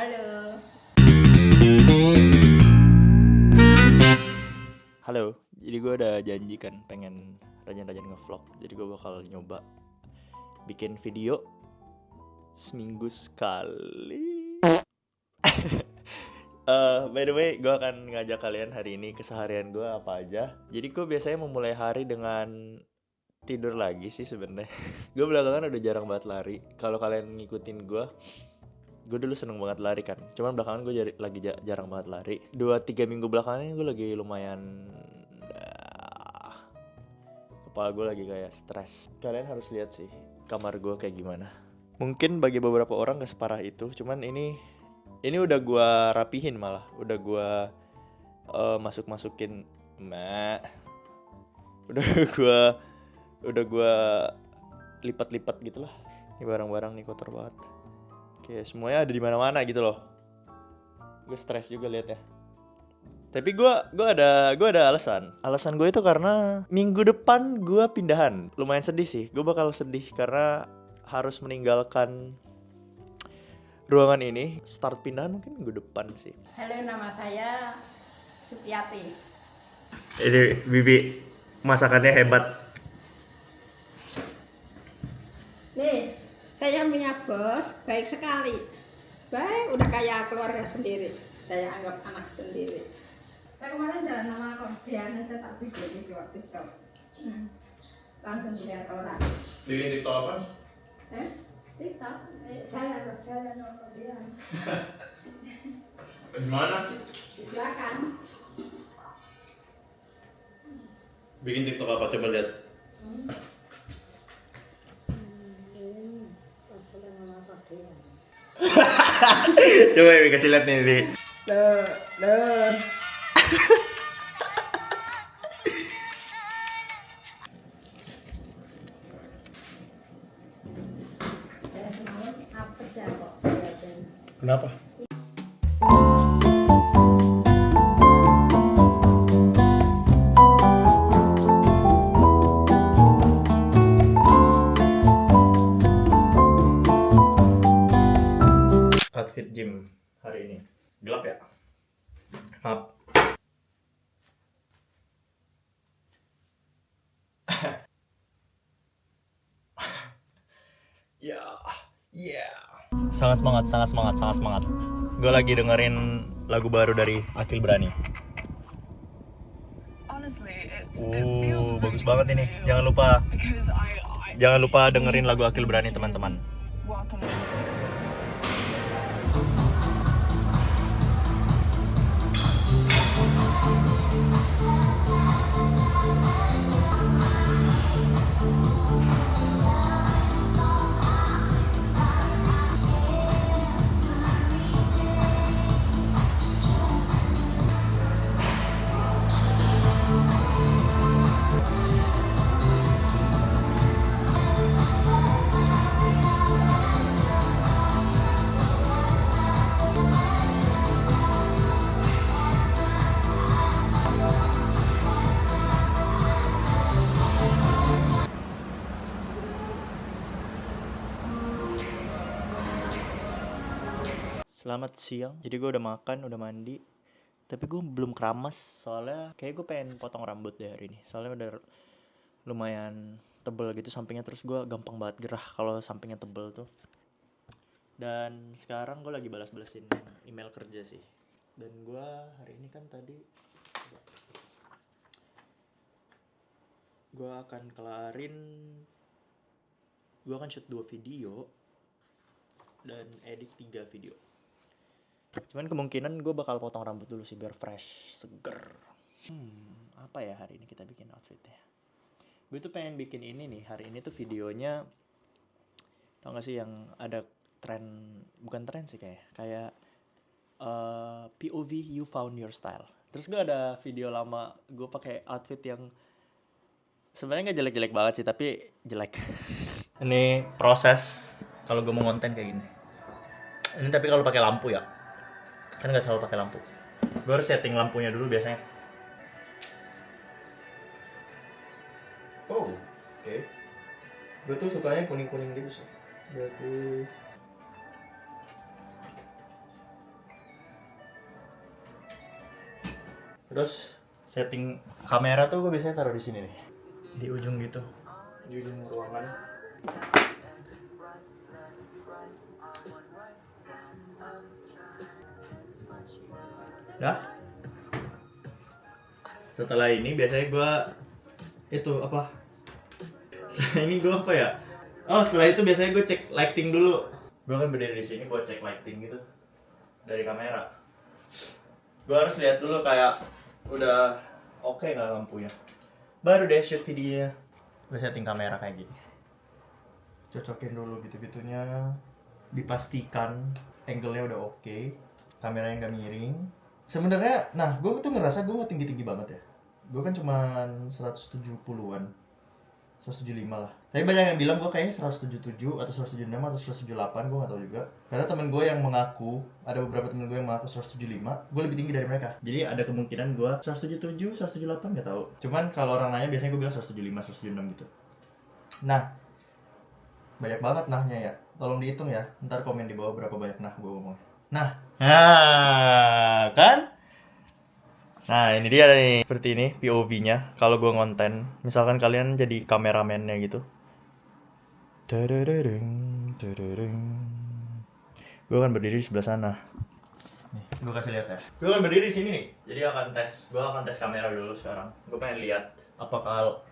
Halo. Halo, jadi gue udah janji kan pengen rajin-rajin ngevlog. Jadi gue bakal nyoba bikin video seminggu sekali. By the way, gue akan ngajak kalian hari ini keseharian gue apa aja. Jadi gue biasanya memulai hari dengan tidur lagi sih sebenarnya. Gue belakangan udah jarang banget lari. Kalau kalian ngikutin gue dulu seneng banget lari kan. Cuman belakangan gue lagi jarang banget lari. 2-3 minggu belakangan ini gue lagi lumayan kepala gue lagi kayak stres. Kalian harus lihat sih kamar gue kayak gimana. Mungkin bagi beberapa orang gak separah itu. Cuman ini udah gue rapihin malah. Udah gue masukin udah gue lipat-lipat gitu lah. Ini barang-barang nih kotor banget. Kayak semuanya ada di mana-mana gitu loh. Gue stres juga liatnya. Tapi gue ada alasan. Alasan gue itu karena minggu depan gue pindahan. Lumayan sedih sih. Gue bakal sedih karena harus meninggalkan ruangan ini. Start pindahan mungkin minggu depan sih. Halo, nama saya Supiati. Ini Bibi masakannya hebat. Nih, saya punya bos baik sekali. Baik, udah kayak keluarga sendiri. Saya anggap anak sendiri. Saya kemarin jalan sama Korbian aja tak video di waktu itu. Langsung dilihat orang. Bikin TikTok apa? TikTok. Saya nonton dia. Gimana? Di belakang. Bikin TikTok apa? Coba lihat. Coba Bibi kasih lihat nih, Bibi. Loh. Saya semalam apes ya kok. Kenapa? Outfit gym hari ini gelap ya? Maaf. Sangat semangat. Gue lagi dengerin lagu baru dari Akil Berani. Bagus banget ini. Jangan lupa dengerin lagu Akil Berani, teman-teman. Selamat siang. Jadi gue udah makan, udah mandi. Tapi gue belum keramas. Soalnya kayak gue pengen potong rambut deh hari ini. Soalnya udah lumayan tebel gitu sampingnya. Terus gue gampang banget gerah kalau sampingnya tebel tuh. Dan sekarang gue lagi balas-balasin email kerja sih. Dan gue hari ini kan tadi gue akan shoot 2 video dan edit 3 video. Cuman kemungkinan gue bakal potong rambut dulu sih biar fresh, seger. Apa ya hari ini kita bikin outfitnya? Gue tuh pengen bikin ini nih. Hari ini tuh videonya, tau gak sih yang ada bukan tren sih kayak POV you found your style. Terus gue ada video lama gue pakai outfit yang sebenarnya nggak jelek-jelek banget sih, tapi jelek. Ini proses kalau gue mau konten kayak gini. Ini tapi kalau pakai lampu ya. Kan nggak selalu pakai lampu. Gue harus setting lampunya dulu biasanya. Oke. Gue tuh sukanya kuning-kuning gitu sih. Berarti Terus setting kamera tuh gue biasanya taruh di sini nih, di ujung gitu, di ujung ruangan. Dah. Setelah ini biasanya gue itu apa? Setelah ini gue apa ya? Oh, setelah itu biasanya gue cek lighting dulu. Gue kan berdiri di sini, gue cek lighting gitu dari kamera. Gue harus lihat dulu kayak udah oke nggak lampunya. Baru deh shoot videonya. Gue setting kamera kayak gini. Cocokin dulu gitu-gitunya. Dipastikan angle-nya udah oke, kameranya nggak miring. Sebenarnya, nah gue tuh ngerasa gue nggak tinggi-tinggi banget ya. Gue kan cuman 170-an, 175 lah. Tapi banyak yang bilang gue kayaknya 177 atau 176 atau 178, gue nggak tahu juga. Karena temen gue yang mengaku, ada beberapa temen gue yang mengaku 175, gue lebih tinggi dari mereka. Jadi ada kemungkinan gue 177, 178 nggak tahu. Cuman kalau orang nanya biasanya gue bilang 175, 176 gitu. Nah, banyak banget nahnya ya. Tolong dihitung ya. Ntar komen di bawah berapa banyak nah gue ngomong. Nah, kan? Nah, ini dia nih. Seperti ini POV-nya. Kalau gue ngonten, misalkan kalian jadi kameramennya gitu. Gue akan berdiri di sebelah sana. Nih, gue kasih lihat ya. Gue akan berdiri di sini nih. Jadi gue akan tes kamera dulu sekarang. Gue pengen lihat apakah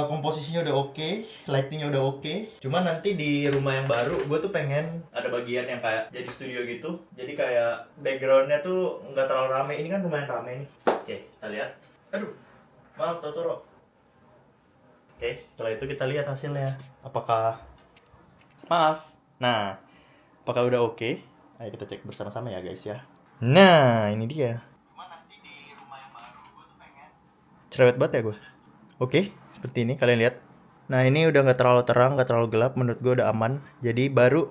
komposisinya udah oke, lightingnya udah oke. Cuman nanti di rumah yang baru, gue tuh pengen ada bagian yang kayak jadi studio gitu. Jadi kayak backgroundnya tuh nggak terlalu rame. Ini kan lumayan rame nih. Oke, kita lihat. Aduh, maaf Totoro. Oke, setelah itu kita lihat hasilnya. Apakah maaf. Nah, apakah udah oke? Ayo kita cek bersama-sama ya guys ya. Nah, ini dia. Cuman nanti di rumah yang baru, gue tuh pengen cerewet banget ya gue. Oke, seperti ini kalian lihat. Nah, ini udah nggak terlalu terang, nggak terlalu gelap. Menurut gue udah aman. Jadi baru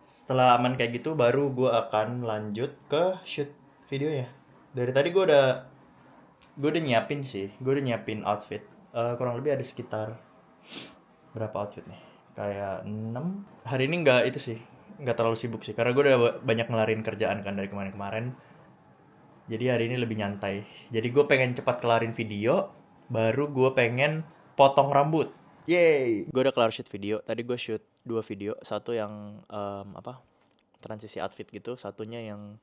setelah aman kayak gitu, baru gue akan lanjut ke shoot videonya. Dari tadi gue udah nyiapin sih. Gue udah nyiapin outfit. Kurang lebih ada sekitar berapa outfit nih? Kayak 6. Hari ini nggak itu sih, nggak terlalu sibuk sih. Karena gue udah banyak ngelarin kerjaan kan dari kemarin-kemarin. Jadi hari ini lebih nyantai. Jadi gue pengen cepat kelarin video. Baru gue pengen potong rambut. Yeay. Gue udah kelar shoot video. Tadi gue shoot 2 video. Satu yang transisi outfit gitu. Satunya yang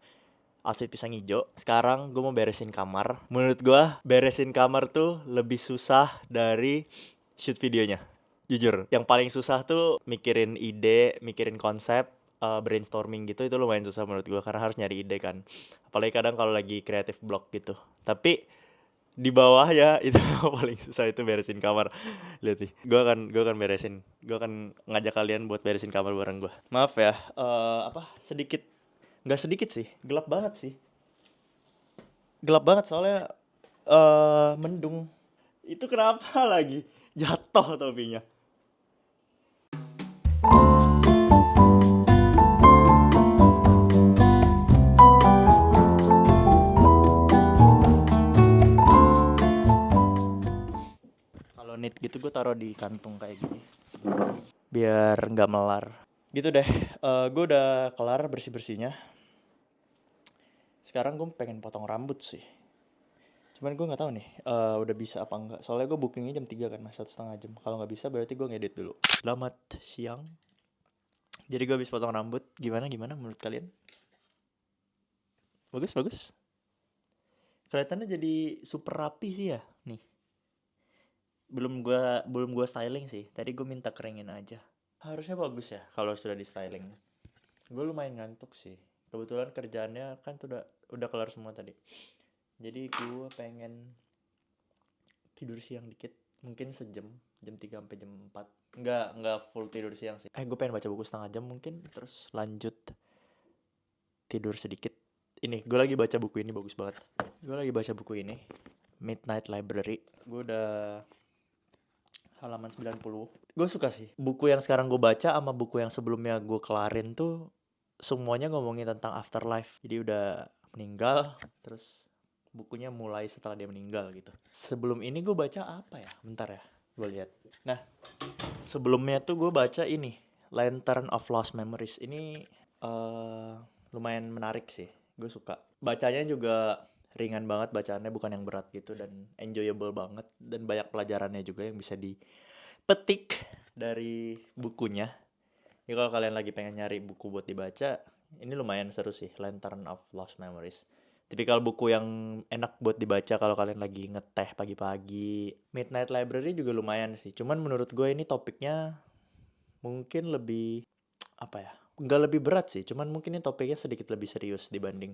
outfit pisang hijau. Sekarang gue mau beresin kamar. Menurut gue beresin kamar tuh lebih susah dari shoot videonya. Jujur. Yang paling susah tuh mikirin ide, mikirin konsep, brainstorming gitu. Itu lumayan susah menurut gue. Karena harus nyari ide kan. Apalagi kadang kalau lagi creative block gitu. Tapi di bawah ya itu paling susah itu beresin kamar. Lihat nih, gue akan beresin, gue akan ngajak kalian buat beresin kamar bareng gue. Maaf ya, sedikit, nggak sedikit sih, gelap banget sih, gelap banget soalnya mendung. Itu kenapa lagi jatuh topinya? Knit gitu gue taruh di kantung kayak gini biar nggak melar gitu deh. Gue udah kelar bersih-bersihnya. Sekarang gue pengen potong rambut sih, cuman gue nggak tahu nih udah bisa apa enggak, soalnya gue bookingnya jam 3 kan, masih 1,5 jam. Kalau nggak bisa berarti gue ngedit dulu. Selamat siang. Jadi gue habis potong rambut. Gimana menurut kalian? Bagus kelihatannya jadi super rapi sih ya nih. Belum gua styling sih. Tadi gue minta keringin aja. Harusnya bagus ya kalau sudah di styling. Gue lumayan ngantuk sih. Kebetulan kerjaannya kan udah kelar semua tadi. Jadi gue pengen tidur siang dikit. Mungkin sejam, jam 3 sampai jam 4. Enggak full tidur siang sih. Gue pengen baca buku setengah jam mungkin, terus lanjut tidur sedikit. Ini gue lagi baca buku ini, bagus banget. Gue lagi baca buku ini, Midnight Library. Gue udah halaman 90. Gue suka sih. Buku yang sekarang gue baca sama buku yang sebelumnya gue kelarin tuh semuanya ngomongin tentang afterlife. Jadi udah meninggal, terus bukunya mulai setelah dia meninggal gitu. Sebelum ini gue baca apa ya? Bentar ya, gue lihat. Nah, sebelumnya tuh gue baca ini, Lantern of Lost Memories. Ini lumayan menarik sih. Gue suka. Bacanya juga ringan banget bacaannya, bukan yang berat gitu, dan enjoyable banget, dan banyak pelajarannya juga yang bisa dipetik dari bukunya. Ya kalau kalian lagi pengen nyari buku buat dibaca, ini lumayan seru sih, Lantern of Lost Memories. Tipikal buku yang enak buat dibaca kalau kalian lagi ngeteh pagi-pagi. Midnight Library juga lumayan sih, cuman menurut gue ini topiknya mungkin lebih, apa ya, nggak lebih berat sih, cuman mungkin ini topiknya sedikit lebih serius dibanding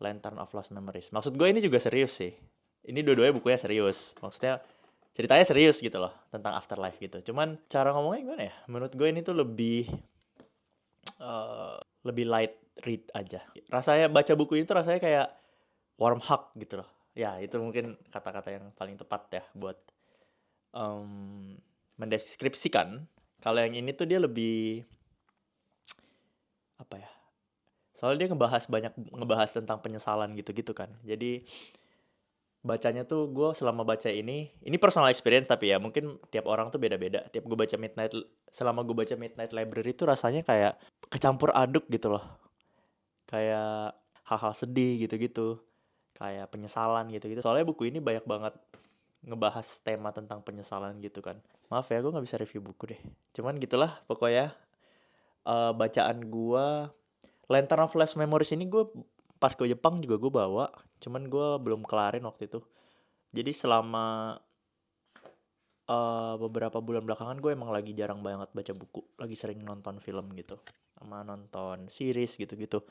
Lantern of Lost Memories. Maksud gue ini juga serius sih. Ini dua-duanya bukunya serius. Maksudnya ceritanya serius gitu loh, tentang afterlife gitu. Cuman cara ngomongnya gimana ya? Menurut gue ini tuh lebih light read aja. Rasanya baca buku ini tuh rasanya kayak warm hug gitu loh. Ya, itu mungkin kata-kata yang paling tepat ya buat mendeskripsikan. Kalau yang ini tuh dia lebih, apa ya? Soalnya dia ngebahas tentang penyesalan gitu-gitu kan. Jadi bacanya tuh gue selama baca ini personal experience tapi ya mungkin tiap orang tuh beda-beda. Selama gue baca Midnight Library tuh rasanya kayak kecampur aduk gitu loh. Kayak hal-hal sedih gitu-gitu. Kayak penyesalan gitu-gitu. Soalnya buku ini banyak banget ngebahas tema tentang penyesalan gitu kan. Maaf ya, gue nggak bisa review buku deh. Cuman gitulah pokoknya. Bacaan gue Lantern of Lost Memories ini gue pas ke Jepang juga gue bawa, cuman gue belum kelarin waktu itu. Jadi selama beberapa bulan belakangan gue emang lagi jarang banget baca buku, lagi sering nonton film gitu, sama nonton series gitu-gitu.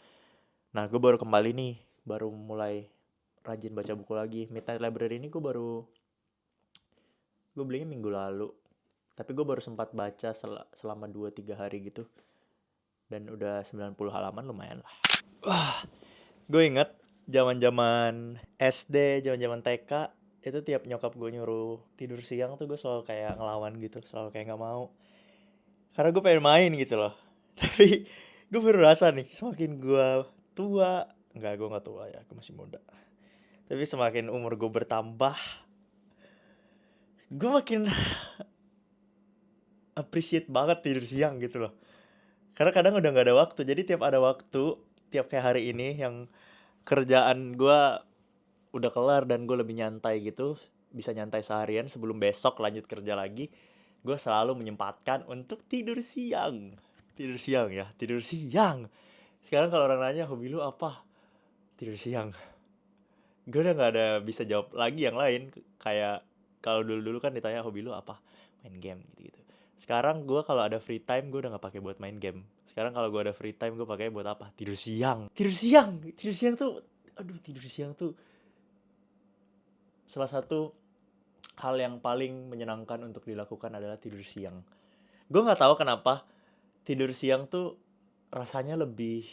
Nah gue baru kembali nih, baru mulai rajin baca buku lagi. Midnight Library ini gue belinya minggu lalu, tapi gue baru sempat baca selama 2-3 hari gitu. Dan udah 90 halaman, lumayan lah. Wah, gue inget zaman-zaman SD, zaman-zaman TK, itu tiap nyokap gue nyuruh tidur siang tuh gue selalu kayak ngelawan gitu, selalu kayak nggak mau. Karena gue pengen main gitu loh. Tapi gue baru rasa nih, semakin gue tua, gue nggak tua ya, gue masih muda. Tapi semakin umur gue bertambah, gue makin appreciate banget tidur siang gitu loh. Karena kadang udah gak ada waktu, jadi tiap ada waktu, tiap kayak hari ini yang kerjaan gue udah kelar dan gue lebih nyantai gitu, bisa nyantai seharian sebelum besok lanjut kerja lagi, gue selalu menyempatkan untuk tidur siang. Tidur siang ya, tidur siang. Sekarang kalau orang nanya hobi lu apa? Tidur siang. Gue udah gak ada bisa jawab lagi yang lain. Kayak kalau dulu-dulu kan ditanya hobi lu apa? Main game gitu-gitu. Sekarang gue kalau ada free time gue udah gak pakai buat main game. Sekarang kalau gue ada free time gue pakai buat apa? Tidur siang. Tidur siang tuh, aduh, tidur siang tuh salah satu hal yang paling menyenangkan untuk dilakukan adalah tidur siang. Gue nggak tahu kenapa tidur siang tuh rasanya lebih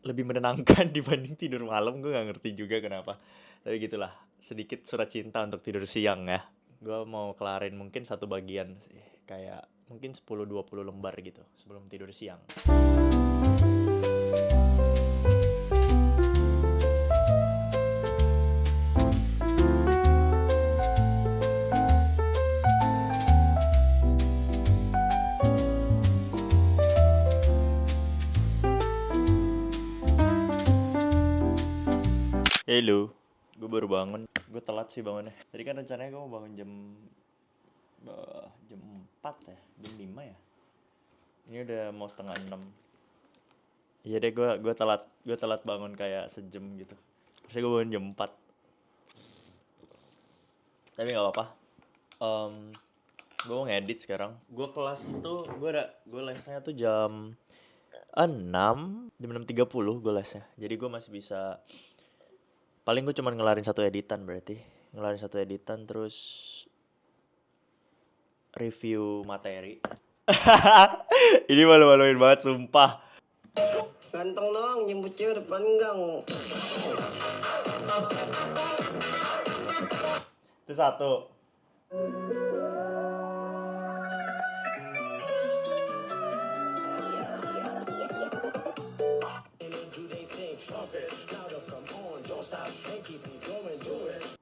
menenangkan dibanding tidur malam. Gue nggak ngerti juga kenapa. Tapi gitulah, sedikit surat cinta untuk tidur siang ya. Gue mau kelarin mungkin satu bagian sih, kayak mungkin 10-20 lembar gitu sebelum tidur siang. Hello, gue baru bangun. Gue telat sih bangunnya. Tadi kan rencananya gue mau bangun jam 4 ya, jam 5 ya. Ini udah mau setengah 6. Iya deh, gue telat bangun kayak sejam gitu. Terus gue bangun jam 4. Tapi nggak apa-apa. Gue mau ngedit sekarang. Gue lesnya tuh jam 6:30 gue lesnya. Jadi gue masih bisa, paling gue cuma ngelarin satu editan terus review materi. Ini malu-maluin banget sumpah. Ganteng dong, jemput cewek depan gang. Itu satu.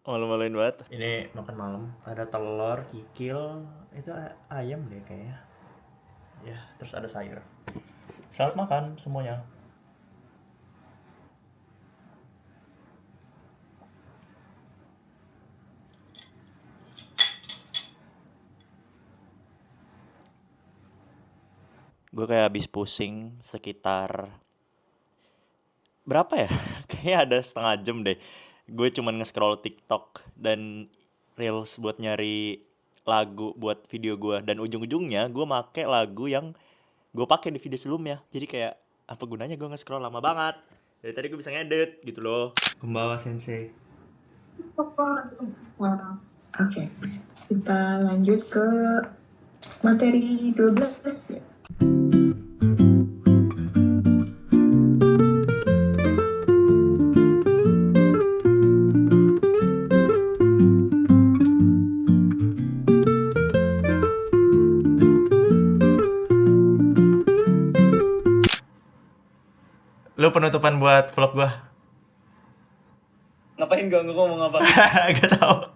Malu-maluin banget. Ini makan malam, ada telur, kikil, itu ayam deh kayaknya. Ya, terus ada sayur. Selamat makan semuanya. Gue kayak habis pusing sekitar berapa ya? Kayaknya ada setengah jam deh. Gue cuman nge-scroll TikTok dan Reels buat nyari lagu buat video gue. Dan ujung-ujungnya gue make lagu yang gue pakai di video sebelumnya. Jadi kayak apa gunanya gue nge-scroll lama banget. Dari tadi gue bisa ngedit gitu loh. Kumbawa sensei. Oke, kita lanjut ke materi 12 ya. Lu penutupan buat vlog gue? Ngapain gua ngomong apa? Gak tau.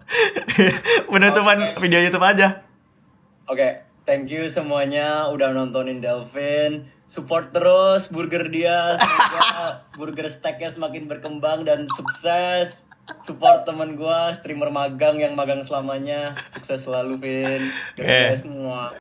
Penutupan video YouTube aja. Oke, thank you semuanya udah nontonin Delvin. Support terus burger dia, semoga burger stacknya semakin berkembang dan sukses. Support temen gua, streamer magang yang magang selamanya. Sukses selalu, Vin. Guys, semua.